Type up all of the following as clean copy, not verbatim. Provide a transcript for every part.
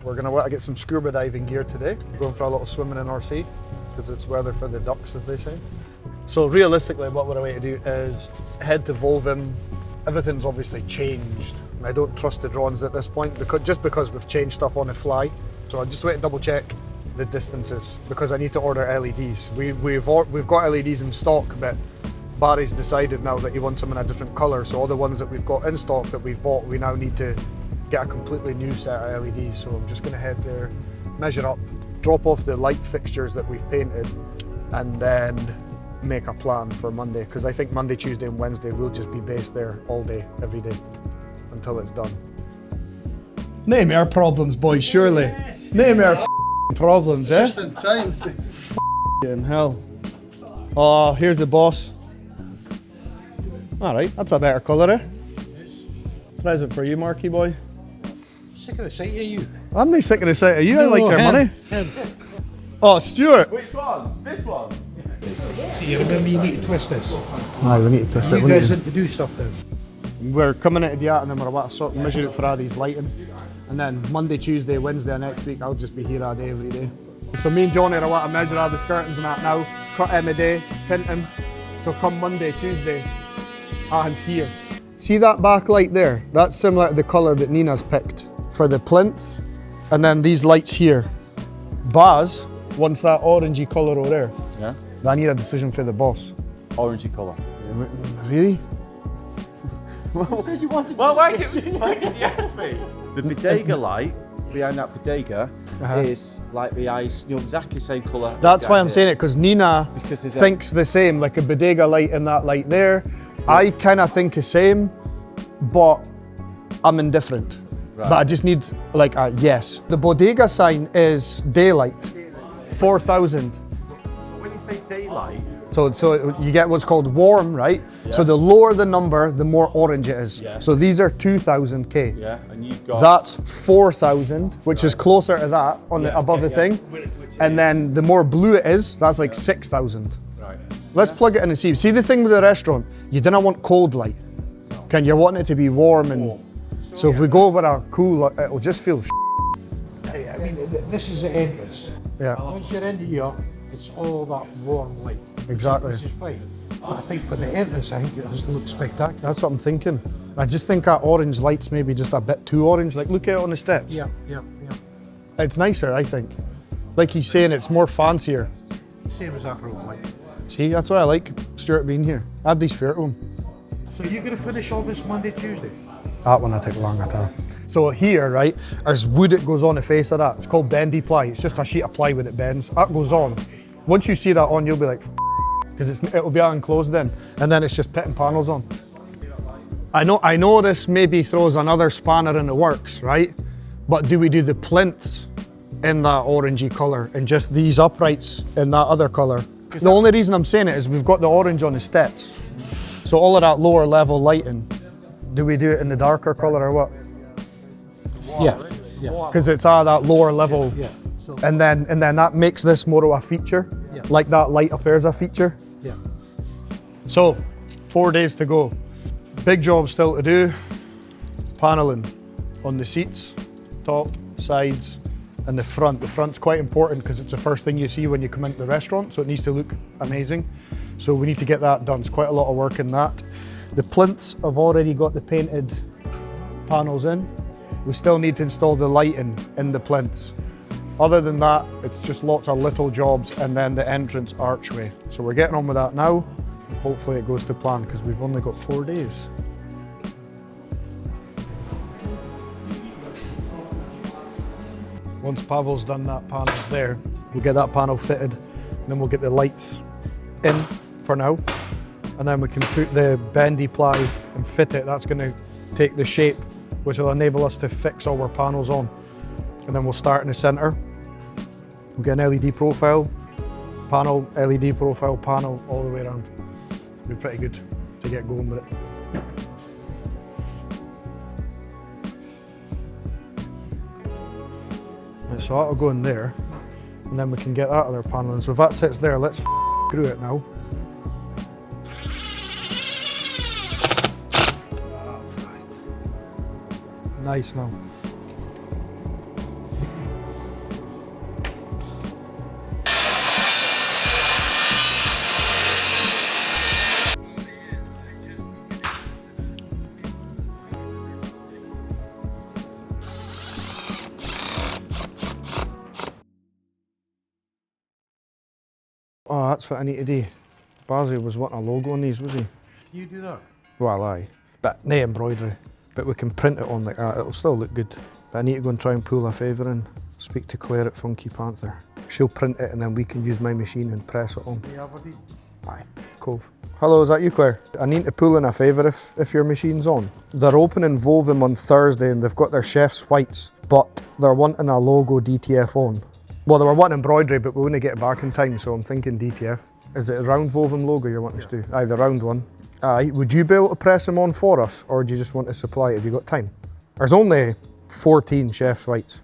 We're going to get some scuba diving gear today. We're going for a little swimming in our sea because it's weather for the ducks, as they say. So realistically, what we're going to do is head to Vovem. Everything's obviously changed. I don't trust the drones at this point because we've changed stuff on the fly. So I just wait to double check the distances because I need to order LEDs. We've got LEDs in stock, but Barry's decided now that he wants them in a different colour. So all the ones that we've got in stock that we've bought, we now need to get a completely new set of LEDs. So I'm just going to head there, measure up, drop off the light fixtures that we've painted, and then make a plan for Monday. Because I think Monday, Tuesday and Wednesday we'll just be based there all day, every day, until it's done. Name our problems, boys, surely. Yes. Name our problems, eh? Just in time. In hell. Oh, here's the boss. All right, that's a better colour, eh? Yes. Present for you, Marky boy. Sick of the sight of you. I'm not sick of the sight of you. I like your him, money. Him. Oh, Stuart. Which one? This one? So you remember you need to twist this. Aye, we need to twist it. You guys need to do stuff then. We're coming into the art and then we're about to sort of measure it for Addy's lighting. And then Monday, Tuesday, Wednesday next week, I'll just be here all day, every day. So me and Johnny are about to measure all the curtains and that now, cut him a day, tint him. So come Monday, Tuesday, Adam's here. See that backlight there? That's similar to the colour that Nina's picked for the plinths. And then these lights here. Baz wants that orangey colour over there. Yeah. I need a decision for the boss. Orangey colour. Really? Well, why did you ask me? The bodega light behind that bodega is like the ice, exactly the same colour. That's why I'm saying it, because Nina thinks the same, like a bodega light and that light there. Yeah. I kind of think the same, but I'm indifferent. Right. But I just need like a yes. The bodega sign is daylight, 4,000. So when you say daylight, so you get what's called warm, right? Yeah. So the lower the number, the more orange it is. Yeah. So these are 2,000K. Yeah, and you've got... That's 4,000, which is closer to that on the above the thing. And then the more blue it is, that's like 6,000. Right. Let's plug it in and see. See the thing with the restaurant? You didn't want cold light. Can you want it to be warm and... So if we go over a cool, it'll just feel I mean, this is the entrance. Yeah. Once you're into here, it's all that warm light. Exactly. Which is fine. But I think for the entrance, I think it doesn't look spectacular. That's what I'm thinking. I just think that orange light's maybe just a bit too orange. Like, look at it on the steps. Yeah. It's nicer, I think. Like he's saying, it's more fancier. Same as that room light. See, that's why I like Stuart being here. Add these fair to him. So you're going to finish all this Monday, Tuesday? That one I take longer time. So here, right, there's wood that goes on the face of that. It's called bendy ply. It's just a sheet of plywood that bends. That goes on. Once you see that on, you'll be like, because it'll be unclosed then. And then it's just pitting panels on. I know this maybe throws another spanner in the works, right? But do we do the plinths in that orangey colour and just these uprights in that other colour? The only reason I'm saying it is we've got the orange on the steps. So all of that lower level lighting, do we do it in the darker colour or what? Yeah. Because it's that lower level. Yeah. So, And then that makes this more of a feature. Yeah. Like that light up there is a feature. yeah. So, 4 days to go. Big job still to do. Paneling on the seats, top, sides, and the front. The front's quite important because it's the first thing you see when you come into the restaurant, so it needs to look amazing. So we need to get that done. It's quite a lot of work in that. The plinths have already got the painted panels in. We still need to install the lighting in the plinths. Other than that, it's just lots of little jobs and then the entrance archway. So we're getting on with that now. Hopefully it goes to plan because we've only got 4 days. Once Pavel's done that panel there, we'll get that panel fitted, and then we'll get the lights in for now. And then we can put the bendy ply and fit it. That's going to take the shape, which will enable us to fix all our panels on. And then we'll start in the centre. We'll get an LED profile, panel, LED profile, panel, all the way around. It'll be pretty good to get going with it. Right, so that'll go in there, and then we can get that other panel in. So if that sits there, let's through it now. Nice now. Oh, that's what I need to do. Bazzi was wanting a logo on these, was he? Can you do that? Well, aye. But no embroidery. But we can print it on like that, it'll still look good. But I need to go and try and pull a favour in. Speak to Claire at Funky Panther. She'll print it and then we can use my machine and press it on. The Aberdeen. Aye, Cove. Hello, is that you, Claire? I need to pull in a favour if your machine's on. They're opening Vovem on Thursday and they've got their chef's whites, but they're wanting a logo DTF on. Well, they were wanting embroidery, but we wouldn't get it back in time, so I'm thinking DTF. Is it a round Vovem logo you're wanting to do? Aye, the round one. Aye, would you be able to press them on for us, or do you just want to supply it? Have you got time? There's only 14 chef's whites.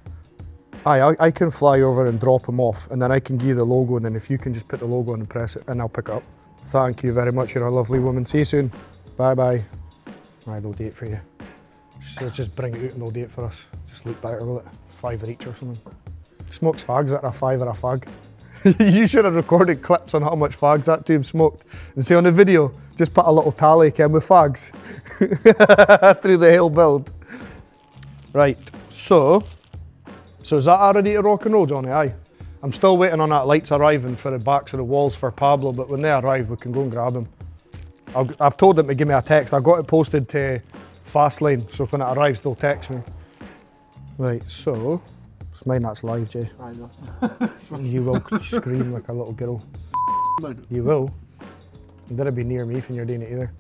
Aye, I can fly over and drop them off, and then I can give you the logo, and then if you can just put the logo on and press it, and I'll pick it up. Thank you very much, you're a lovely woman. See you soon. Bye bye. Aye, they'll do it for you. Just bring it out and they'll do it for us. Just look better, will it? £5 each or something. Smokes fags at a £5 a fag. You should have recorded clips on how much fags that two have smoked. And see on the video, just put a little tally Ken with fags through the whole build. Right, so is that already to rock and roll, Johnny? Aye. I'm still waiting on that lights arriving for the backs of the walls for Pablo, but when they arrive, we can go and grab them. I've told them to give me a text. I got it posted to Fastlane, so when it arrives, they'll text me. Right, so, it's mine that's live, Jay. I know. You will scream like a little girl. You will. You didn't be near me when you're doing it either.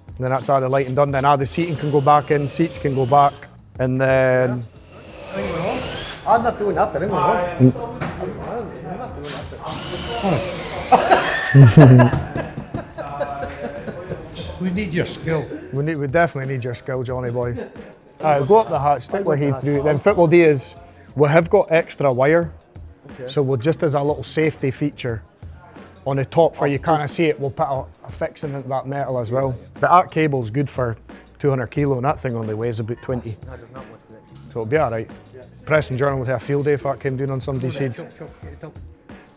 And then that's all the lighting done. Then the seating can go back in, seats can go back, and then. I'm not doing that, We need your skill. We definitely need your skill, Johnny boy. Go up the hatch, stick my head through it. Then what we'll do is, we have got extra wire, so we'll just as a little safety feature on the top where you can't see it, we'll put a fixing into that metal as well. But that cable's good for 200 kilo and that thing only weighs about 20. So it'll be alright. Yeah. Press and journal would have a field day if that came down on somebody's head.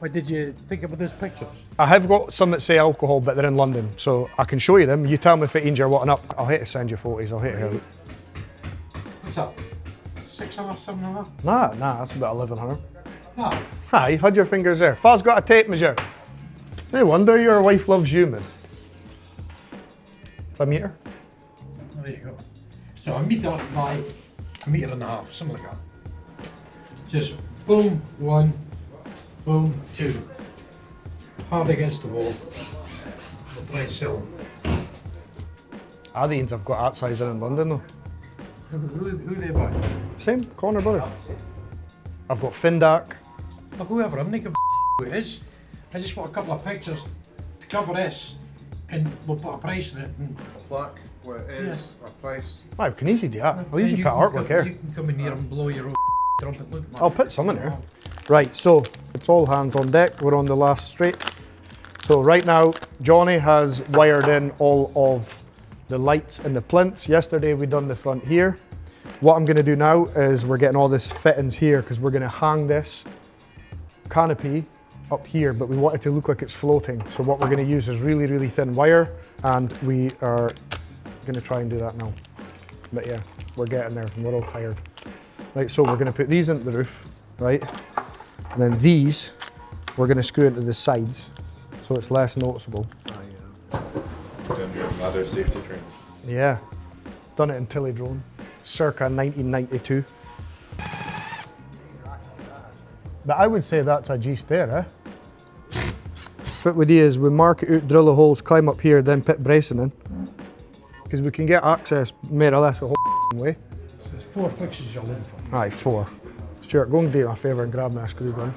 What did you think about those pictures? I have got some that say alcohol, but they're in London, so I can show you them. You tell me if it means you're wanting up. I'll hate to send you photos, I'll hate to help. What's up? 600, 700? Nah, that's about 1100. Ah. Aye, had your fingers there. Faz got a tape measure. No wonder your wife loves you, man. It's a metre. There you go. So a metre by a metre and a half, something like that. Just boom, 1, boom, 2. Hard against the wall. We'll try and sell them. Aberdeen's have got that size in London though. Who they buy? Same, Corner Brothers. I've got Findak. Look, whoever, I'm not giving who it is. I just want a couple of pictures to cover this, and we'll put a price in it. And A plaque, what it is, a price. I can easily do that. I'll usually you put can artwork come, here. You can come in here and blow your own trumpet. Look at my I'll put some in here. Right, so it's all hands on deck. We're on the last straight. So right now, Johnny has wired in all of the lights and the plinths. Yesterday we done the front here. What I'm going to do now is we're getting all this fittings here because we're going to hang this canopy up here, but we want it to look like it's floating. So what we're going to use is really, really thin wire, and we are going to try and do that now. But yeah, we're getting there and we're all tired. Right, so we're going to put these into the roof, right? And then these, we're going to screw into the sides so it's less noticeable. Doing your mother safety training. Yeah, done it in Tillydrone, circa 1992. But I would say that's a G-stair, eh? What we do is we mark it out, drill the holes, climb up here, then put bracing in. Because we can get access more or less the whole way. There's 4 fixtures you're looking for. Aye, 4. Stuart, go and do me a favour and grab me a screw gun.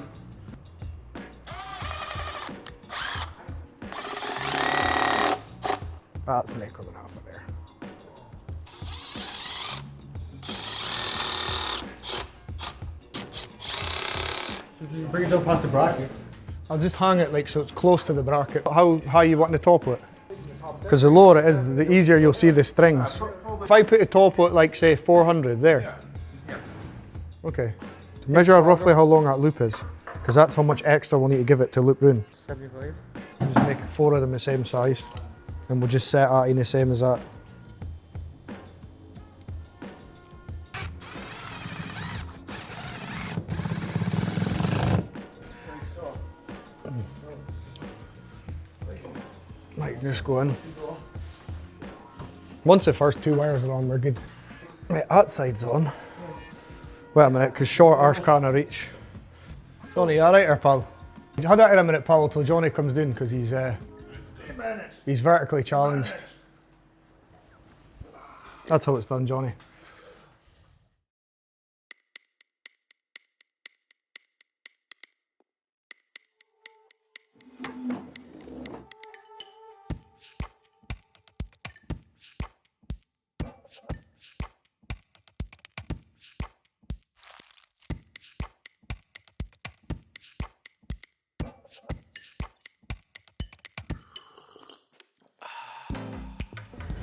That's not coming off of there. Bring it down past the bracket. I'll just hang it like so it's close to the bracket. How high you want the top of it? Because the lower it is, the easier you'll see the strings. If I put the top at like say 400 there. Okay. So measure roughly how long that loop is, because that's how much extra we'll need to give it to loop round. 75. Just make 4 of them the same size, and we'll just set that in the same as that. Right, just go in. Once the first 2 wires are on, we're good. Right, that side's on. Wait a minute, because short arse can't reach. Johnny, you alright there, pal? Hold out here a minute, pal, till Johnny comes down, because he's vertically challenged. That's how it's done, Johnny.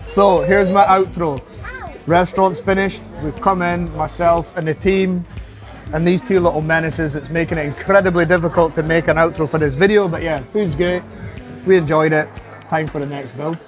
So here's my outro. Restaurant's finished. We've come in, myself and the team, and these 2 little menaces. It's making it incredibly difficult to make an outro for this video, but yeah, food's great. We enjoyed it. Time for the next build.